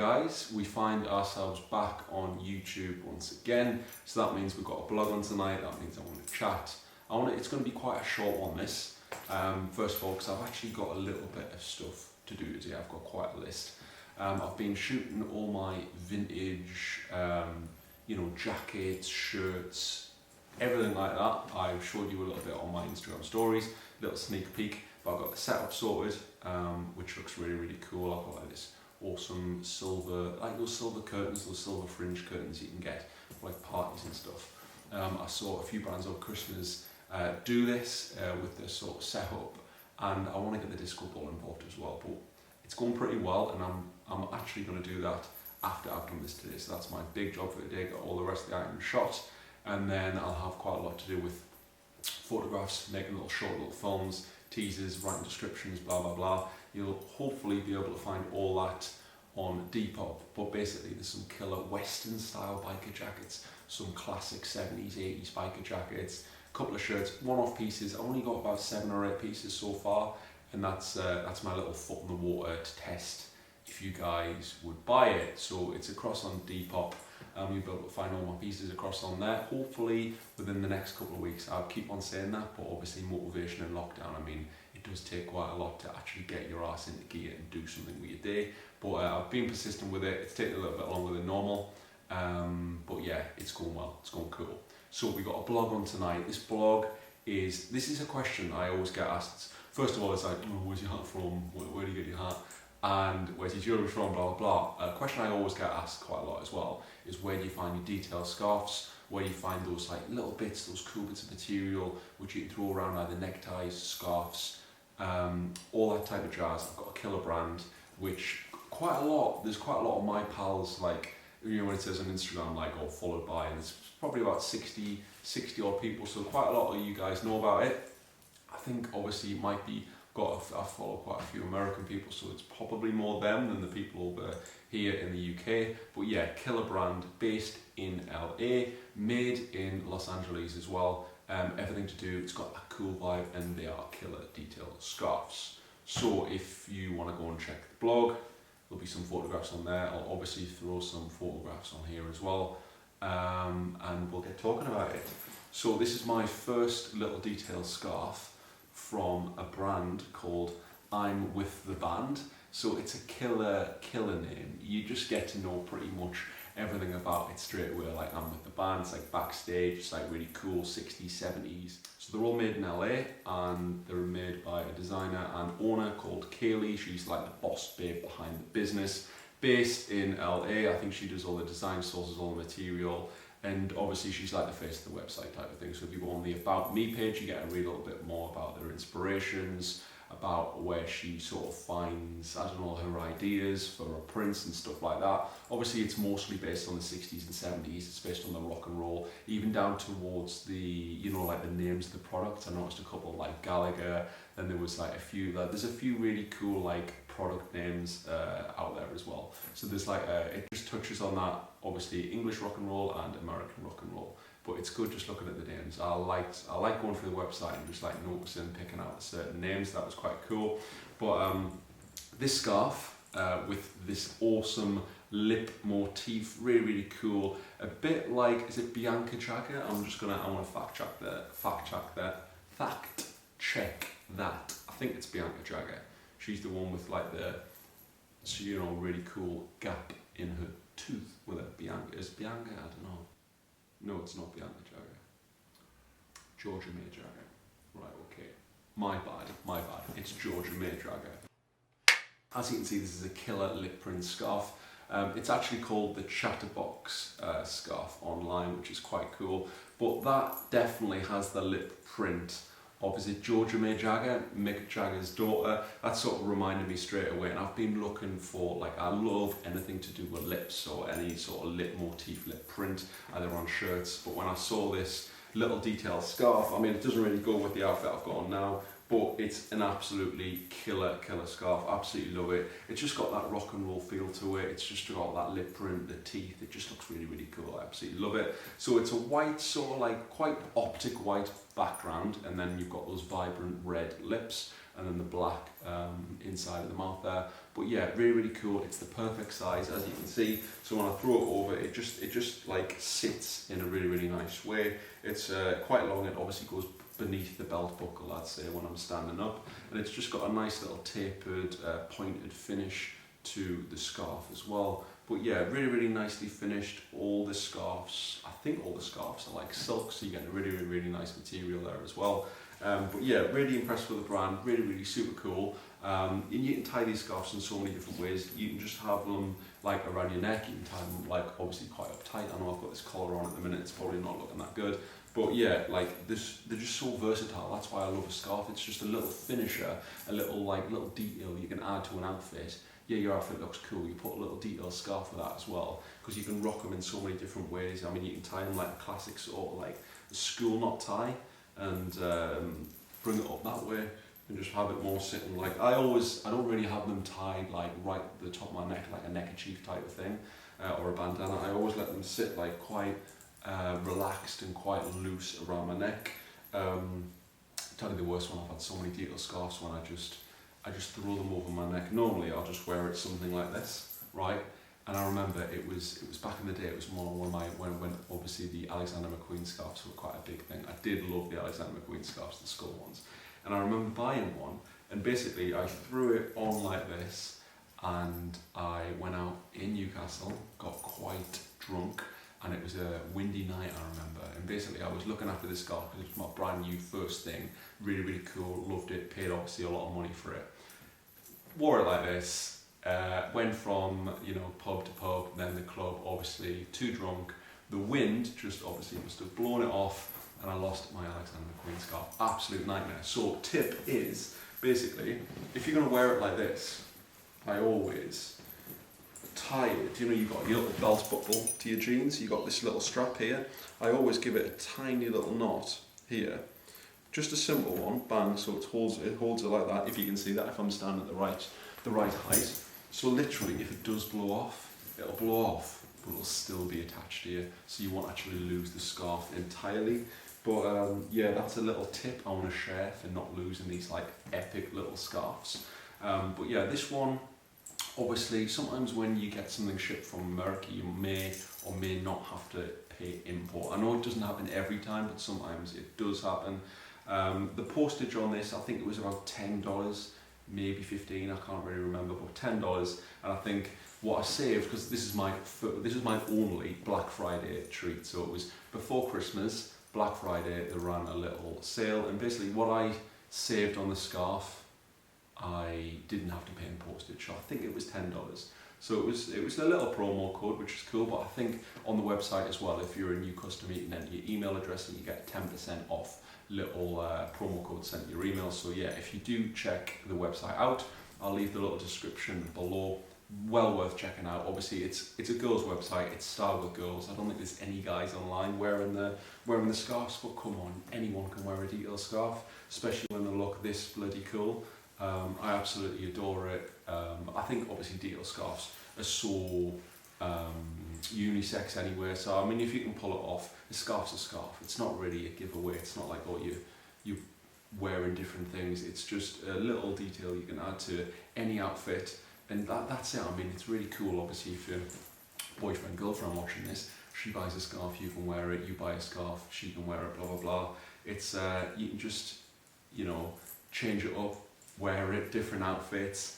guys, we find ourselves back on YouTube once again. So that means we've got a blog on tonight, that means I want to chat. It's going to be quite a short one, this. First of all, because I've actually got a little bit of stuff to do today. I've got quite a list. I've been shooting all my vintage, jackets, shirts, everything like that. I showed you a little bit on my Instagram stories, little sneak peek. But I've got the setup sorted, which looks really, really cool. I've got like this awesome silver, like those silver curtains, those silver fringe curtains you can get for like parties and stuff. I saw a few brands over Christmas do this with this sort of setup, and I want to get the disco ball involved as well. But it's going pretty well, and I'm actually going to do that after I've done this today. So that's my big job for today. Got all the rest of the items shot, and then I'll have quite a lot to do with photographs, making short little films, teasers, writing descriptions, blah blah blah. You'll hopefully be able to find all that on Depop. But basically, there's some killer Western style biker jackets, some classic 70s, 80s biker jackets, a couple of shirts, one-off pieces. I've only got about 7 or 8 pieces so far, and that's my little foot in the water to test if you guys would buy it. So it's across on Depop. You'll be able to find all my pieces across on there. Hopefully within the next couple of weeks. I'll keep on saying that, but obviously motivation and lockdown, it does take quite a lot to actually get your ass into gear and do something with your day. But I've been persistent with it. It's taken a little bit longer than normal. But yeah, it's going well, it's going cool. So we got a blog on tonight. This is a question I always get asked. First of all, it's like, where's your hat from? Where do you get your hat? And where's your jewellery from, blah, blah, blah. A question I always get asked quite a lot as well is, where do you find your detail scarves? Where do you find those like little bits, those cool bits of material which you can throw around, either neckties, scarves, all that type of jazz. I've got a killer brand, which there's quite a lot of my pals, like, when it says on Instagram, like, or followed by, and there's probably about 60 odd people, so quite a lot of you guys know about it. I think obviously it might be, I follow quite a few American people, so it's probably more them than the people over here in the UK. But yeah, killer brand, based in LA, made in Los Angeles as well. Everything to do, it's got a cool vibe, and they are killer detailed scarves. So if you want to go and check the blog, there'll be some photographs on there. I'll obviously throw some photographs on here as well, and we'll get talking about it. So this is my first little detailed scarf from a brand called I'm With The Band. So it's a killer name. You just get to know pretty much everything about it straight away. Like, I'm with the band, it's like backstage, it's like really cool 60s, 70s. So they're all made in LA, and they're made by a designer and owner called Kaylee. She's like the boss babe behind the business. Based in LA, I think she does all the design, sources all the material, and obviously she's like the face of the website type of thing. So if you go on the About Me page, you get to read a little bit more about their inspirations, about where she sort of finds, her ideas for her prints and stuff like that. Obviously it's mostly based on the 60s and 70s, it's based on the rock and roll, even down towards the, like the names of the products. I noticed a couple like Gallagher, then there was like there's a few really cool like product names out there as well. So there's like, it just touches on that, obviously English rock and roll and American rock and roll. But it's good just looking at the names. I like going through the website and just like noticing, picking out certain names. That was quite cool. But this scarf with this awesome lip motif, really, really cool. A bit like, is it Bianca Jagger? I want to fact check that. I think it's Bianca Jagger. She's the one with like the, really cool gap in her tooth with a Bianca. Is Bianca? I don't know. No, it's not Bianca Jagger. Georgia May Jagger. Right, okay. My bad. It's Georgia May Jagger. As you can see, this is a killer lip print scarf. It's actually called the Chatterbox scarf online, which is quite cool. But that definitely has the lip print of, is it Georgia May Jagger, Mick Jagger's daughter? That sort of reminded me straight away, and I've been looking for, like, I love anything to do with lips, or any sort of lip motif, lip print, either on shirts. But when I saw this little detailed scarf, it doesn't really go with the outfit I've got on now, but it's an absolutely killer scarf. Absolutely love it. It's just got that rock and roll feel to it. It's just got that lip print, the teeth. It just looks really cool. I absolutely love it. So it's a white, sort of like quite optic white background, and then you've got those vibrant red lips, and then the black inside of the mouth there. But yeah, really cool. It's the perfect size, as you can see. So when I throw it over, it just like sits in a really nice way. It's quite long. It obviously goes beneath the belt buckle, I'd say, when I'm standing up, and it's just got a nice little tapered, pointed finish to the scarf as well. But yeah, really nicely finished. All the scarves, I think all the scarves are like silk, so you get a really nice material there as well. But yeah, really impressed with the brand, really super cool. And you can tie these scarves in so many different ways. You can just have them like around your neck, you can tie them like obviously quite uptight. I know I've got this collar on at the minute, it's probably not looking that good. But yeah, like this, they're just so versatile. That's why I love a scarf. It's just a little finisher, a little detail you can add to an outfit. Yeah, your outfit looks cool. You put a little detailed scarf with that as well, because you can rock them in so many different ways. I mean, you can tie them like a classic sort of like school knot tie, and bring it up that way, and just have it more sitting like I don't really have them tied like right at the top of my neck, like a neckerchief type of thing, or a bandana. I always let them sit like quite relaxed and quite loose around my neck. Tell you the worst one, I've had so many detailed scarves when I just throw them over my neck. Normally I'll just wear it something like this, right? And I remember it was back in the day, it was more when obviously the Alexander McQueen scarves were quite a big thing. I did love the Alexander McQueen scarves, the skull ones. And I remember buying one, and basically I threw it on like this, and I went out in Newcastle, got quite drunk, and it was a windy night, I remember. And basically I was looking after this scarf because it was my brand new first thing. Really cool, loved it, paid obviously a lot of money for it. Wore it like this, went from, you know, pub to pub, then the club, obviously too drunk. The wind just obviously must have blown it off, and I lost my Alexander McQueen scarf. Absolute nightmare. So tip is, basically, if you're gonna wear it like this, I always tie it. You know, you've got your little belt buckle to your jeans, you've got this little strap here. I always give it a tiny little knot here. Just a simple one, bang, so it holds it like that, if you can see that, if I'm standing at the right height. So literally, if it does blow off, it'll blow off, but it'll still be attached to you, so you won't actually lose the scarf entirely. But yeah, that's a little tip I want to share for not losing these like epic little scarves. But yeah, this one, obviously, sometimes when you get something shipped from America, you may or may not have to pay import. I know it doesn't happen every time, but sometimes it does happen. The postage on this, I think it was around $10, maybe 15, I can't really remember, but $10. And I think what I saved, because this is my only Black Friday treat, so it was before Christmas, Black Friday, they ran a little sale, and basically what I saved on the scarf, I didn't have to pay in postage, so I think it was $10. So it was a little promo code, which is cool, but I think on the website as well, if you're a new customer, you can enter your email address and you get 10% off little promo code sent to your email. So yeah, if you do check the website out, I'll leave the little description below. Well worth checking out. Obviously it's a girls website, it's styled with girls. I don't think there's any guys online wearing the scarves, but come on, anyone can wear a detailed scarf, especially when they look this bloody cool. I absolutely adore it. I think obviously detailed scarves are so unisex anyway, so I mean, if you can pull it off, a scarf's a scarf. It's not really a giveaway. It's not like, oh, you wearing different things. It's just a little detail you can add to any outfit, and that's it. I mean, it's really cool. Obviously, if your boyfriend, girlfriend watching this, she buys a scarf, you can wear it. You buy a scarf, she can wear it. Blah blah blah. It's you can just, you know, change it up, wear it, different outfits.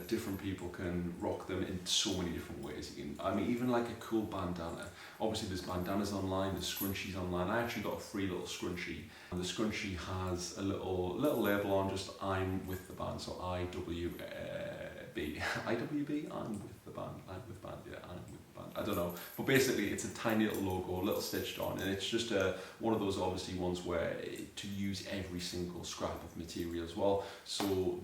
Different people can rock them in so many different ways. You can, I mean, even like a cool bandana. Obviously there's bandanas online, there's scrunchies online. I actually got a free little scrunchie, and the scrunchie has a little label on, just I'm with the band, so IWB. IWB? I'm with the band. I'm with band, yeah, I'm with the band. I don't know. But basically it's a tiny little logo, a little stitched on, and it's just one of those obviously ones where to use every single scrap of material as well. So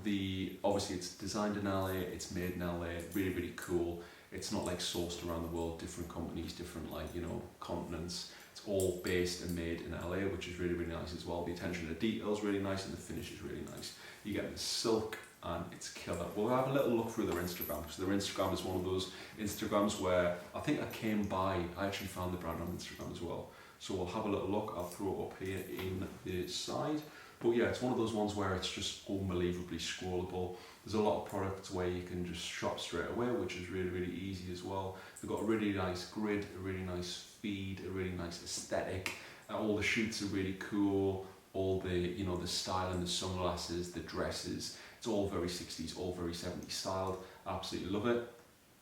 obviously it's designed in LA, it's made in LA, really cool. It's not like sourced around the world, different companies, different, like, you know, continents. It's all based and made in LA, which is really, really nice as well. The attention to detail is really nice and the finish is really nice. You get the silk and it's killer. We'll have a little look through their Instagram, because their Instagram is one of those Instagrams where I think I actually found the brand on Instagram as well. So we'll have a little look. I'll throw it up here in the side. But yeah, it's one of those ones where it's just unbelievably scrollable. There's a lot of products where you can just shop straight away, which is really, really easy as well. They've got a really nice grid, a really nice feed, a really nice aesthetic. All the shoots are really cool. All the, you know, the style and the sunglasses, the dresses, it's all very 60s, all very 70s styled. Absolutely love it.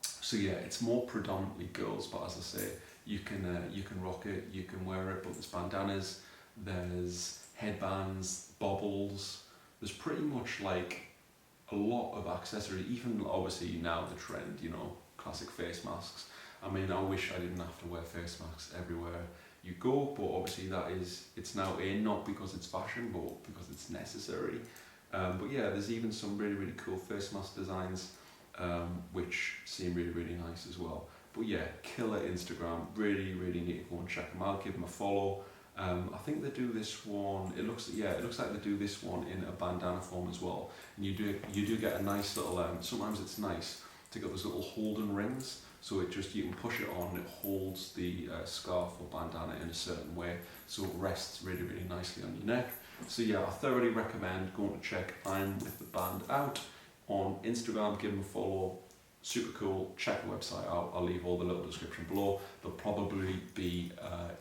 So yeah, it's more predominantly girls, but as I say, you can rock it, you can wear it. But there's bandanas, there's headbands, baubles. There's pretty much like a lot of accessory. Even obviously now the trend, you know, classic face masks. I mean, I wish I didn't have to wear face masks everywhere you go, but obviously it's now in, not because it's fashion, but because it's necessary. But yeah, there's even some really, really cool face mask designs, which seem really, really nice as well. But yeah, killer Instagram. Really, really need to go and check them out. Give them a follow. I think they do this one. It looks like they do this one in a bandana form as well. And you do get a nice little. Sometimes it's nice to get those little holding rings. So you can push it on. It holds the scarf or bandana in a certain way, so it rests really, really nicely on your neck. So yeah, I thoroughly recommend going to check I'm With The Band out on Instagram. Give them a follow. Super cool. Check the website out. I'll leave all the little description below. There'll probably be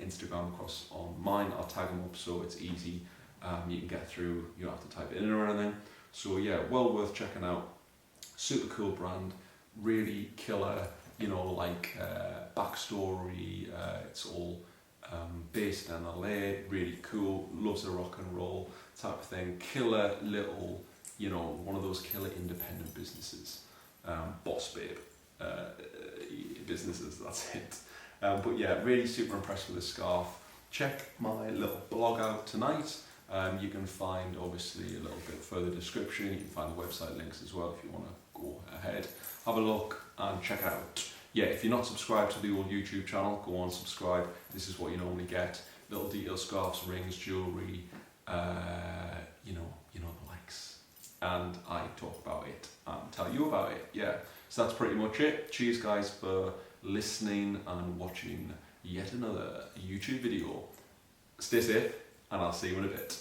Instagram across on mine. I'll tag them up so it's easy. You can get through. You don't have to type it in or anything. So yeah, well worth checking out. Super cool brand. Really killer. You know, like backstory. It's all based in LA. Really cool. Loves the rock and roll type of thing. Killer little. You know, one of those killer independent businesses. Boss babe businesses, that's it. But yeah, really super impressed with the scarf. Check my little blog out tonight. You can find obviously a little bit further description. You can find the website links as well if you want to go ahead. Have a look and check it out. Yeah, if you're not subscribed to the old YouTube channel, go on, subscribe. This is what you normally get. Little detail scarves, rings, jewellery, you know the likes. And I talk about it and tell you about it. Yeah, so that's pretty much it. Cheers guys for listening and watching yet another YouTube video. Stay safe and I'll see you in a bit.